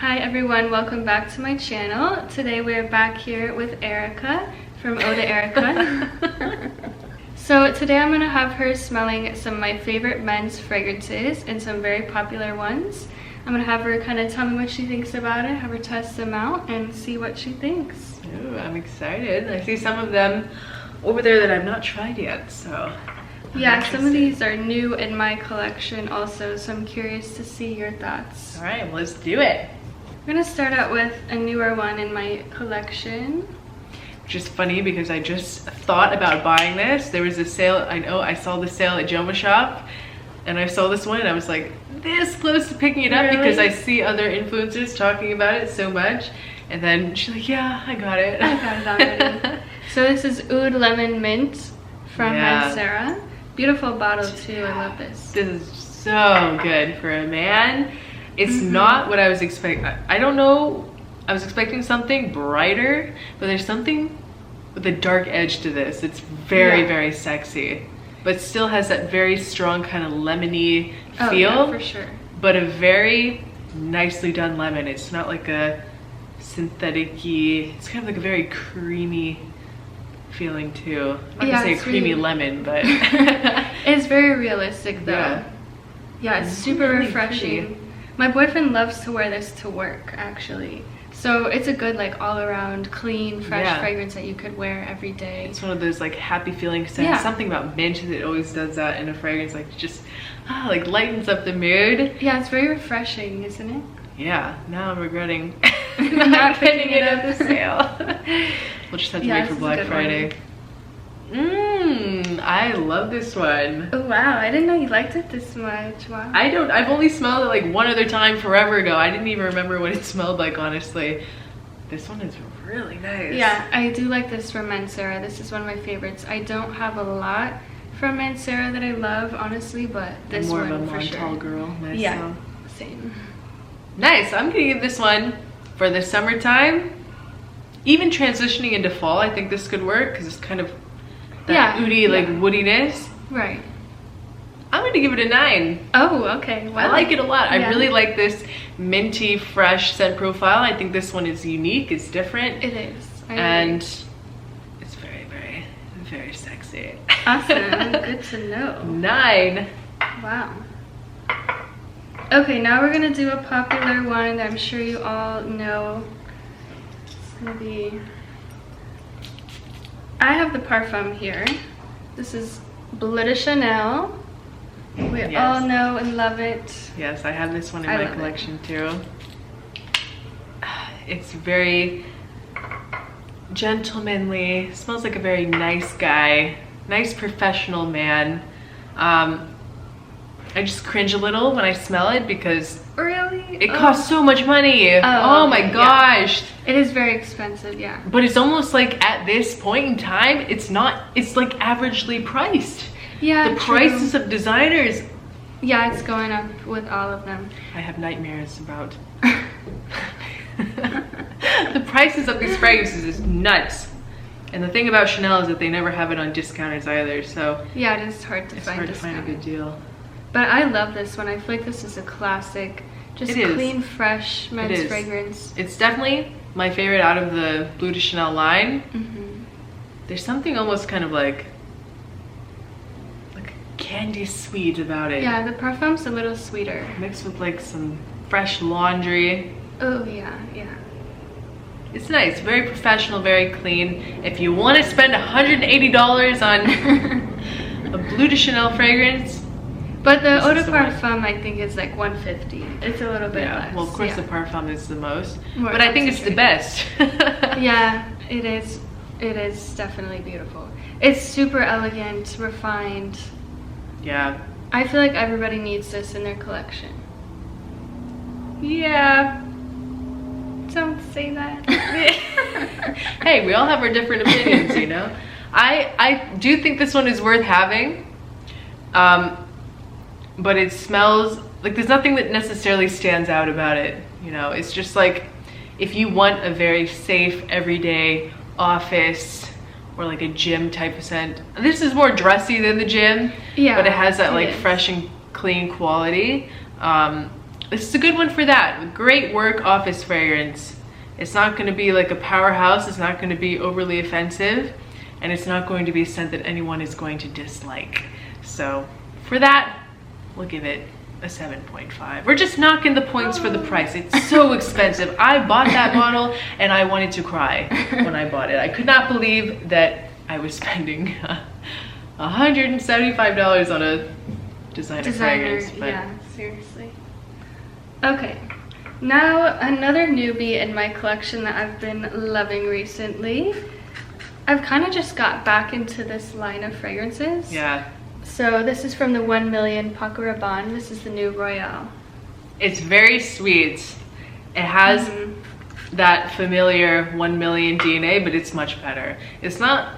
Hi everyone, welcome back to my channel. Today we're back here with Erica from Eau de Erica. So today I'm going to have her smelling some of my favorite men's fragrances and some very popular ones. I'm going to have her kind of tell me what she thinks about it, have her test them out and see what she thinks. Ooh, I'm excited. I see some of them over there that I've not tried yet, so yeah, some of these are new in my collection also, so I'm curious to see your thoughts. All right, well, let's do it. We're going to start out with a newer one in my collection. Which is funny because I just thought about buying this. There was a sale, I saw the sale at Joma Shop, and I saw this one and I was like this close to picking it up because I see other influencers talking about it so much. And then she's like, yeah, I got it. I got it already. So this is Oud Lemon Mint from Mancera. Beautiful bottle too, I love this. This is so good for a man. It's not what I was expecting. I don't know, I was expecting something brighter, but there's something with a dark edge to this. It's very, very sexy, but still has that very strong kind of lemony feel. Yeah, for sure. But a very nicely done lemon. It's not like a synthetic-y, it's kind of like a very creamy feeling too. I'm not gonna say creamy lemon, but it's very realistic though. Yeah, it's super refreshing. Pretty. My boyfriend loves to wear this to work actually. So it's a good like all around clean, fresh fragrance that you could wear every day. It's one of those like happy feeling scents. Yeah. Something about mint that always does that in a fragrance, like just like lightens up the mood. Yeah, it's very refreshing, isn't it? Yeah, now I'm regretting not picking it up the sale. We'll just have to wait for Black Friday. I love this one. Oh wow, I didn't know you liked it this much. Wow. I've only smelled it like one other time forever ago. I didn't even remember what it smelled like, honestly. This one is really nice. Yeah, I do like this from Mancera. This is one of my favorites. I don't have a lot from Mancera that I love, honestly, but this one for sure. More of a Montal girl myself. Yeah, same. Nice, I'm gonna give this one for the summertime. Even transitioning into fall, I think this could work because it's kind of that oudy, like woodiness. Right. I'm gonna give it a 9. Oh, okay. Wow. I like it a lot. I really like this minty, fresh scent profile. I think this one is unique. It's different. It is. And it's very, very, very sexy. Awesome. Good to know. 9. Wow. Okay, now we're gonna do a popular one that I'm sure you all know. It's gonna be. I have the Parfum here. This is Bleu de Chanel. We all know and love it. Yes, I have this one in my collection too. It's very gentlemanly. Smells like a very nice guy, nice professional man. I just cringe a little when I smell it because it costs so much money. Oh my gosh. It is very expensive, yeah. But it's almost like at this point in time, it's like averagely priced. Yeah, the prices of designers. Yeah, it's going up with all of them. I have nightmares about the prices of these fragrances is nuts. And the thing about Chanel is that they never have it on discounters either, so yeah, it is hard to find a good deal. But I love this one. I feel like this is a classic. Just clean, fresh men's fragrance. It's definitely my favorite out of the Bleu de Chanel line. There's something almost kind of like candy sweet about it. Yeah, the Parfum's a little sweeter. Mixed with like some fresh laundry. Oh yeah, yeah. It's nice, very professional, very clean. If you want to spend $180 on a Bleu de Chanel fragrance. But the Eau de Parfum, I think, is like $150. It's a little bit less. Well, of course the Parfum is the most. But I think it's the best. Yeah, it is. It is definitely beautiful. It's super elegant, refined. Yeah. I feel like everybody needs this in their collection. Yeah. Don't say that. Hey, we all have our different opinions, you know? I do think this one is worth having. But it smells like there's nothing that necessarily stands out about it, you know? It's just like if you want a very safe everyday office or like a gym type of scent. This is more dressy than the gym, but it has that like fresh and clean quality. this is a good one for that. Great work office fragrance. It's not going to be like a powerhouse. It's not going to be overly offensive. And it's not going to be a scent that anyone is going to dislike. So for that, we'll give it a 7.5. We're just knocking the points for the price. It's so expensive. I bought that bottle and I wanted to cry when I bought it. I could not believe that I was spending $175 on a designer fragrance. But yeah, seriously. Okay, now another newbie in my collection that I've been loving recently. I've kind of just got back into this line of fragrances. Yeah. So this is from the 1 million Paco Rabanne. This is the new Royale. It's very sweet. It has that familiar 1 million DNA, but it's much better. It's not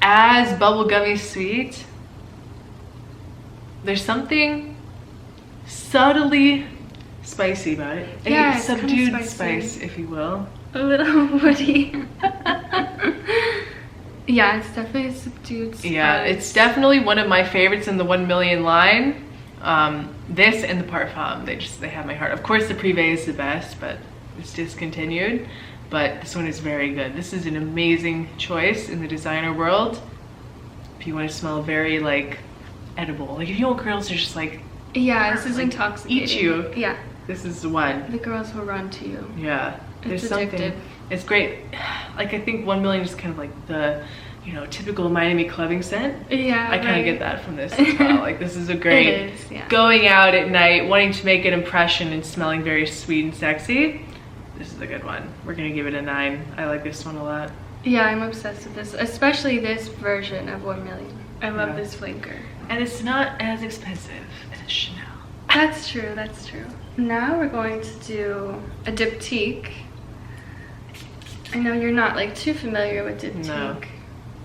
as bubblegummy sweet. There's something subtly spicy about it. Yeah, a it's subdued kind of spice, if you will. A little woody. Yeah, it's definitely a subdued spice. Yeah, it's definitely one of my favorites in the 1 million line. This and the Parfum, they have my heart. Of course, the Privé is the best, but it's discontinued. But this one is very good. This is an amazing choice in the designer world. If you want to smell very like edible, like if you want girls are just like, yeah, this is like, intoxicating. Eat you. Yeah, this is the one. the girls will run to you. Yeah, there's It's something. addictive. It's great. Like I think 1 million is kind of like the, you know, typical Miami clubbing scent. Yeah, I kind of get that from this as well. Like this is a great It is, yeah. going out at night, wanting to make an impression and smelling very sweet and sexy. This is a good one. We're gonna give it a 9. I like this one a lot. Yeah, I'm obsessed with this, especially this version of 1 million. I love this flanker. And it's not as expensive as Chanel. That's true, that's true. Now we're going to do a Diptyque. I know you're not like too familiar with Diptyque. No.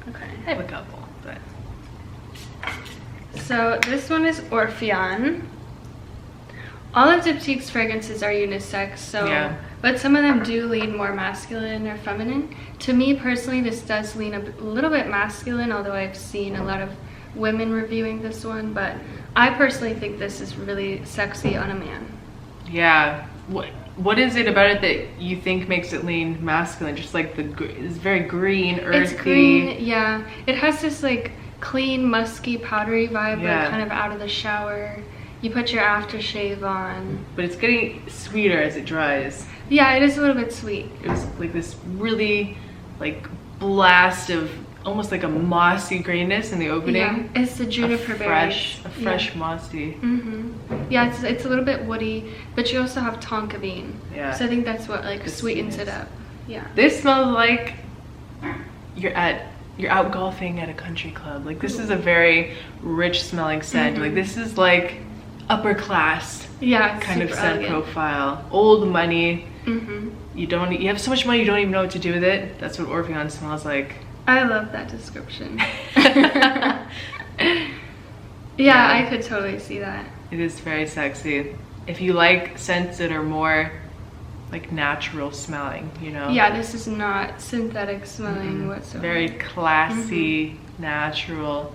Okay. I have a couple, but. So this one is Orpheon. All of Diptyque's fragrances are unisex, so Yeah. but some of them do lean more masculine or feminine. To me personally, this does lean a little bit masculine, although I've seen a lot of women reviewing this one, but I personally think this is really sexy on a man. Yeah. What is it about it that you think makes it lean masculine? Just like it's very green, earthy. It's green, yeah. It has this like clean, musky, powdery vibe, Yeah. like kind of out of the shower. You put your aftershave on. But it's getting sweeter as it dries. Yeah, it is a little bit sweet. It was like this really like blast of almost like a mossy greenness in the opening. Yeah, it's the juniper berries. A fresh mossy. Yeah, it's a little bit woody, but you also have tonka bean. Yeah. So I think that's what like The sweetens sweetness. it up. Yeah. This smells like you're out golfing at a country club. Like this is a very rich smelling scent. Like this is like upper class Yeah, it's kind of super scent elegant. profile. Old money. You have so much money you don't even know what to do with it. That's what Orpheon smells like. I love that description. Yeah, I could totally see that. It is very sexy. If you like scents that are more like natural smelling, you know? Yeah, this is not synthetic smelling whatsoever. Very classy, natural,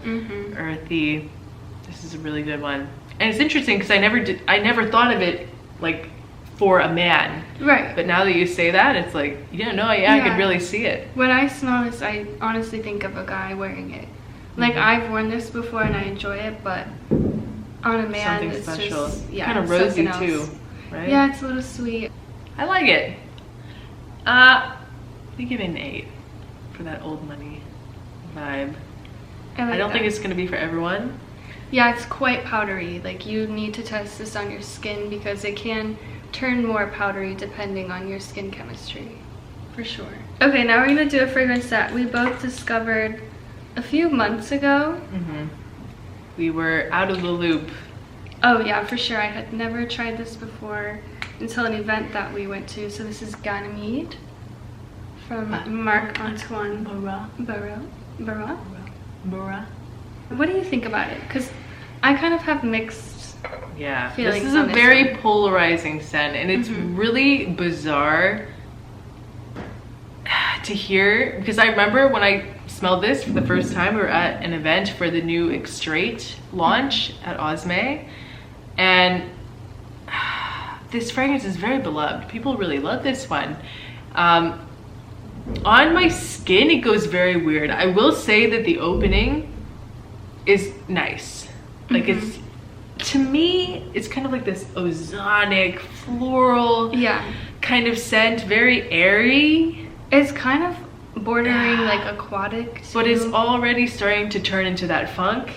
earthy. This is a really good one. And it's interesting because I never thought of it like for a man. Right. But now that you say that, it's like, I could really see it. When I smell this, I honestly think of a guy wearing it. Like I've worn this before and I enjoy it, but on a man, Something it's special. just Kind of rosy something else. too, right? Yeah, it's a little sweet. I like it. I give it an 8 for that old money vibe. I don't think it's gonna be for everyone. Yeah, it's quite powdery. Like you need to test this on your skin because it can turn more powdery depending on your skin chemistry, for sure. Okay, now we're gonna do a fragrance that we both discovered a few months ago. We were out of the loop. Oh yeah, for sure. I had never tried this before until an event that we went to. So this is Ganymede from Marc-Antoine Barrois. What do you think about it? Because I kind of have mixed Yeah, feelings this is a on this very one. polarizing scent, and it's really bizarre to hear because I remember when I smelled this for the first time, we were at an event for the new Extrait launch at Osme, and this fragrance is very beloved. People really love this one. On my skin, it goes very weird. I will say that the opening is nice. Like it's, to me, it's kind of like this ozonic, floral kind of scent, very airy. It's kind of bordering like aquatic too. But it's already starting to turn into that funk.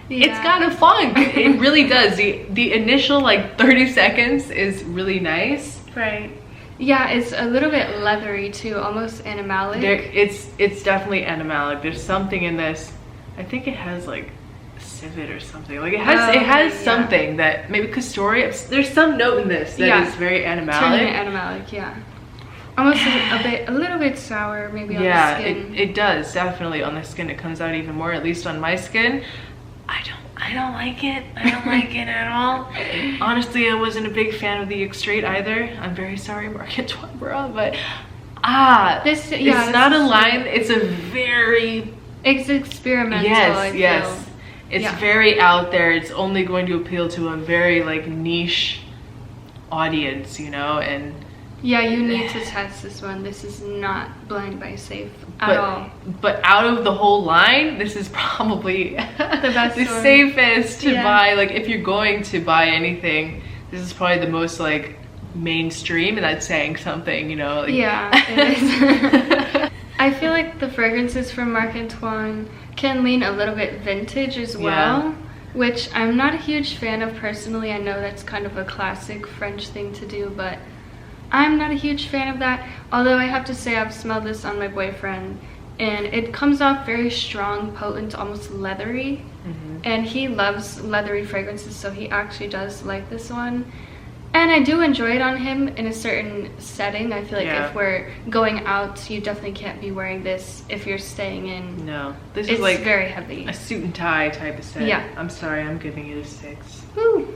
It's got a funk. It really does. The initial like 30 seconds is really nice. Right. Yeah, it's a little bit leathery too, almost animalic. It's definitely animalic. There's something in this. I think it has like civet or something. Like it has something that maybe Castoria. There's some note in this that is very animalic. Turning it animalic, yeah. Almost a little bit sour, maybe on the skin. It does definitely on the skin. It comes out even more. At least on my skin. I don't like it. I don't like it at all. Honestly, I wasn't a big fan of the Extrait either. I'm very sorry, Marc-Antoine, but it's not a line. It's a very experimental. Yes. It's very out there. It's only going to appeal to a very like niche audience, you know, and yeah, you need to test this one. This is not blind buy safe at all. But out of the whole line, this is probably the best the safest to buy. Like if you're going to buy anything, this is probably the most like mainstream, and that's saying something, you know. Like, yeah, it is. I feel like the fragrances from Marc-Antoine can lean a little bit vintage as well, which I'm not a huge fan of personally. I know that's kind of a classic French thing to do, but I'm not a huge fan of that. Although I have to say I've smelled this on my boyfriend and it comes off very strong, potent, almost leathery. And he loves leathery fragrances, so he actually does like this one. And I do enjoy it on him in a certain setting. I feel like if we're going out, you definitely can't be wearing this if you're staying in. No, this is like very heavy. A suit and tie type of scent. Yeah. I'm sorry, I'm giving it a 6. Woo.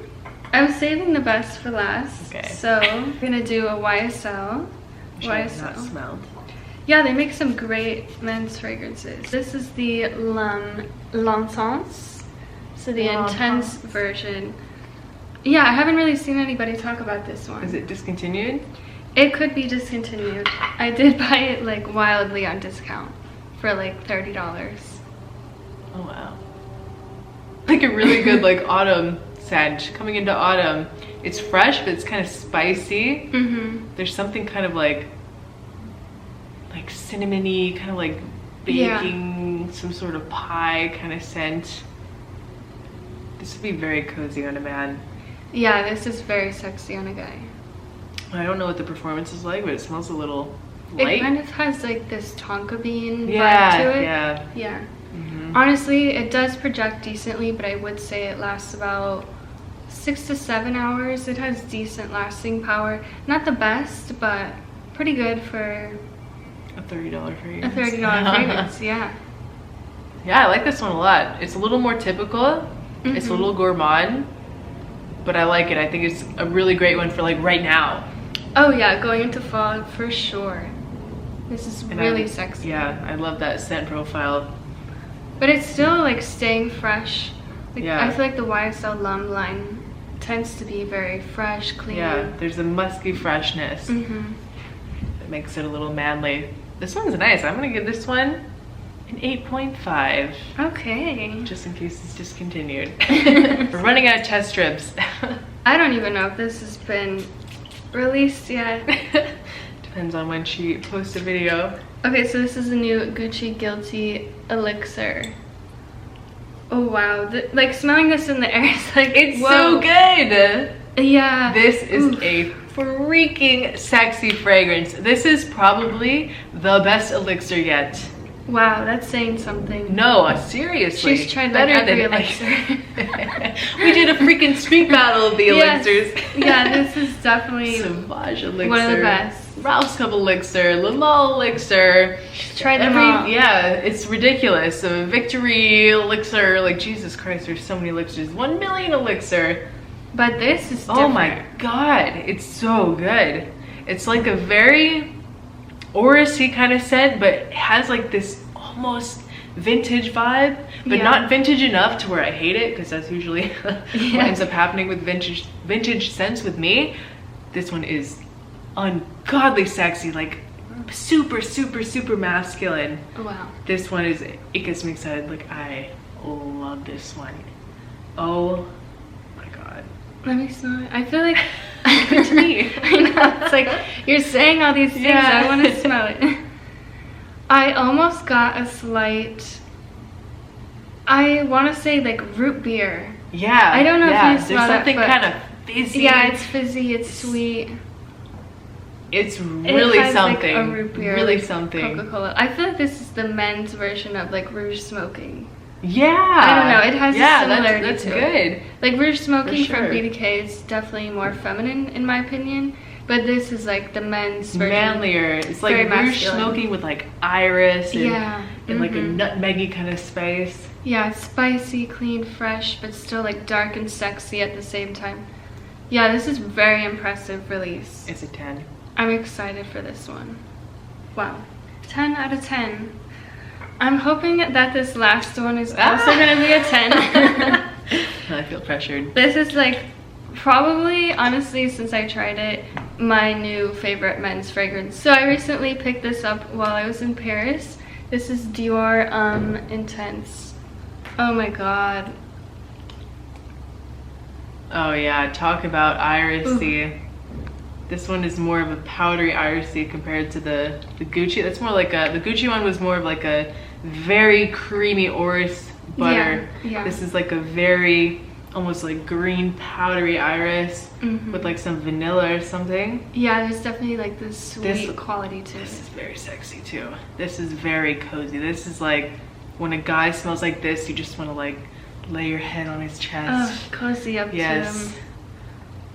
I'm saving the best for last. Okay. So we're gonna do a YSL. Which I have not smelled. Yeah, they make some great men's fragrances. This is the L'Intense. So the intense version. Yeah, I haven't really seen anybody talk about this one. Is it discontinued? It could be discontinued. I did buy it like wildly on discount for like $30. Oh wow. Like a really good like autumn scent. Coming into autumn. It's fresh, but it's kind of spicy. There's something kind of like cinnamony, kind of like baking, some sort of pie kind of scent. This would be very cozy on a man. Yeah, this is very sexy on a guy. I don't know what the performance is like, but it smells a little light. It kind of has like this tonka bean vibe to it. Yeah. Honestly, it does project decently, but I would say it lasts about 6 to 7 hours. It has decent lasting power. Not the best, but pretty good for a $30 fragrance. A $30 fragrance, yeah. Yeah, I like this one a lot. It's a little more typical. It's a little gourmand, but I like it. I think it's a really great one for like right now. Oh yeah, going into fall for sure. This is really sexy. Yeah, I love that scent profile. But it's still like staying fresh. Like, I feel like the YSL L'Homme line tends to be very fresh, clean. Yeah, there's a musky freshness that makes it a little manly. This one's nice. I'm gonna give this one an 8.5. Okay. Just in case it's discontinued. We're running out of test strips. I don't even know if this has been released yet. Depends on when she posts a video. Okay, so this is the new Gucci Guilty Elixir. Oh wow, like smelling this in the air is like, it's so good. Yeah. This is a freaking sexy fragrance. This is probably the best elixir yet. Wow, that's saying something. No, seriously. She's tried like every elixir. We did a freaking street battle of the elixirs. Yeah, this is definitely Sauvage elixir. One of the best. Ralph's Cup elixir, Le Male elixir. Tried them all. Yeah, it's ridiculous. So Victory elixir, like Jesus Christ, there's so many elixirs. 1 million elixir. But this is different. Oh my god, it's so good. It's like a very orris-y kind of scent, but it has like this almost vintage vibe, but Yeah. not vintage enough to where I hate it, because that's usually what ends up happening with vintage scents with me. This one is ungodly sexy, like super, super, super masculine. Wow. This one is, it gets me excited. Like, I love this one. Oh my god. Let me smell it. I feel like To me. I know, it's like you're saying all these things. Yeah. I want to smell it. I almost got a slight, I want to say like root beer. Yeah. I don't know if you smell There's something that, kind of fizzy. Yeah, it's fizzy, it's sweet. It's really it has, something. Like, a root beer, really like something. Coca-Cola. I feel like this is the men's version of like rouge smoking. Yeah. I don't know. It has a similarity that's to good. it. Like rouge smoking For from sure. BDK is definitely more feminine in my opinion, but this is like the men's version. Manlier. It's like Very rouge masculine. smoking with like iris and, Yeah. and like a nutmeggy kind of spice. Yeah, it's spicy, clean, fresh, but still like dark and sexy at the same time. Yeah, this is very impressive release. It's a 10. I'm excited for this one. Wow. 10 out of 10. I'm hoping that this last one is also going to be a 10. I feel pressured. This is like probably, honestly, since I tried it, my new favorite men's fragrance. So I recently picked this up while I was in Paris. This is Dior Intense. Oh my god. Oh yeah, talk about irisy. Ooh. This one is more of a powdery irisy compared to the Gucci. That's more like a, the Gucci one was more of like a very creamy orris butter. Yeah. This is like a very almost like green powdery iris with like some vanilla or something. Yeah, there's definitely like this sweet quality to This it. is very sexy too. This is very cozy. This is like when a guy smells like this, you just want to like lay your head on his chest. Oh, cozy up to him.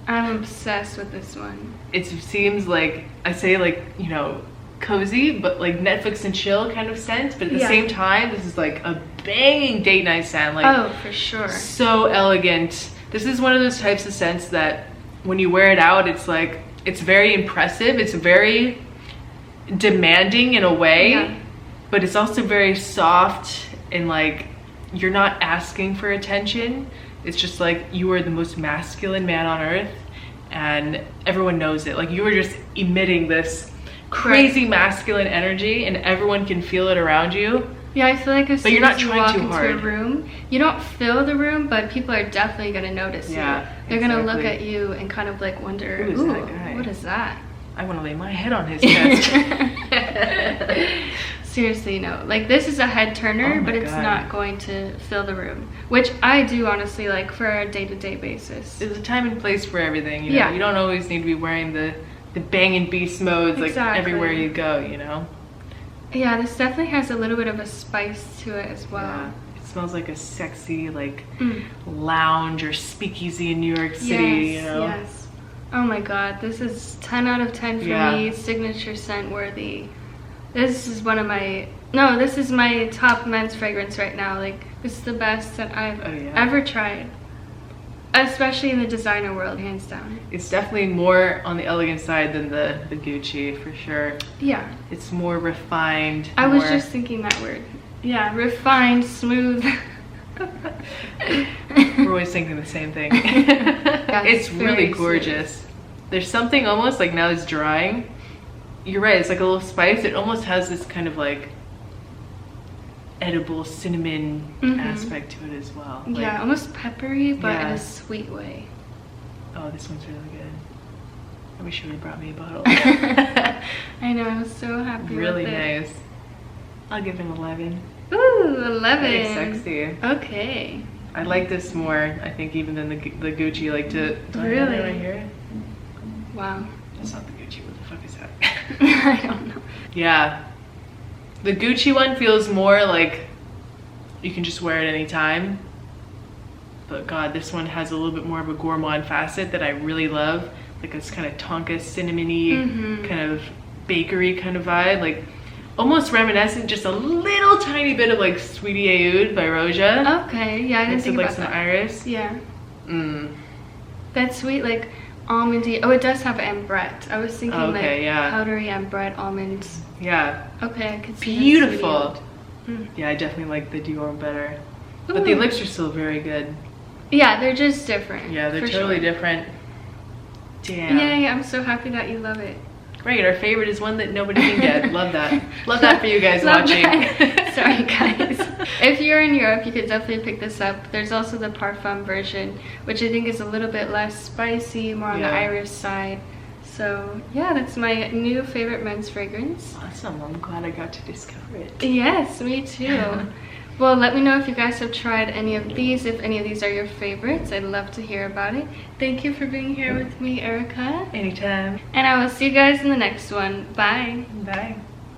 I'm obsessed with this one. It seems like, I say like, you know, cozy, but like Netflix and chill kind of scent, but at the same time, this is like a banging date night scent. Like, oh, for sure. so elegant. This is one of those types of scents that when you wear it out, it's like, it's very impressive. It's very demanding in a way, but it's also very soft and like, you're not asking for attention. It's just like you are the most masculine man on earth and everyone knows it. Like you are just emitting this crazy masculine energy and everyone can feel it around you. Yeah, I feel like as soon you're not as you trying walk too into hard. a room, you don't fill the room, but people are definitely going to notice you. They're going to look at you and kind of like wonder, Who is that guy? What is that? I want to lay my head on his chest. Seriously, no. Like this is a head turner, but it's not going to fill the room, which I do honestly like for a day-to-day basis. There's a time and place for everything, you know? You don't always need to be wearing the banging beast modes like everywhere you go, you know? Yeah, this definitely has a little bit of a spice to it as well. Yeah. It smells like a sexy like lounge or speakeasy in New York City, you know? Yes. Oh my god, this is 10 out of 10 for me, signature scent worthy. This is one of my, no, this is my top men's fragrance right now. Like, this is the best that I've ever tried. Especially in the designer world, hands down. It's definitely more on the elegant side than the Gucci, for sure. Yeah. It's more refined. I was just thinking that word. Yeah, refined, smooth. We're always thinking the same thing. It's really gorgeous. Smooth. There's something almost like now it's drying. You're right, it's like a little spice. It almost has this kind of like edible cinnamon aspect to it as well. Like, yeah, almost peppery, but in a sweet way. Oh, this one's really good. I wish you would have brought me a bottle. I know, I was so happy really with it. Nice. I'll give it an 11. Ooh, 11. Very sexy. Okay. I like this more, I think, even than the Gucci. Like to really right here. Wow. That's not the Gucci. What the fuck is that? I don't know. Yeah. The Gucci one feels more like you can just wear it any time. But God, this one has a little bit more of a gourmand facet that I really love. Like this kind of Tonka cinnamony, kind of bakery kind of vibe. Like almost reminiscent, just a little tiny bit of like Sweetie Aoud by Roja. Okay, yeah, I didn't think like about some that. iris. Yeah. That sweet, like almondy. Oh, it does have ambrette. I was thinking like powdery ambrette almonds. Yeah. Okay, I could see. Beautiful. Yeah, I definitely like the Dior better. But the Elixir's still very good. Yeah, they're just different. Yeah, they're totally different. Damn. Yay, I'm so happy that you love it. Great, our favorite is one that nobody can get. Love that. Love that for you guys watching. Sorry guys. If you're in Europe, you could definitely pick this up. There's also the Parfum version, which I think is a little bit less spicy, more on the Irish side. So yeah, that's my new favorite men's fragrance. Awesome, I'm glad I got to discover it. Yes, me too. Well, let me know if you guys have tried any of these, if any of these are your favorites. I'd love to hear about it. Thank you for being here with me, Erica. Anytime. And I will see you guys in the next one. Bye. Bye.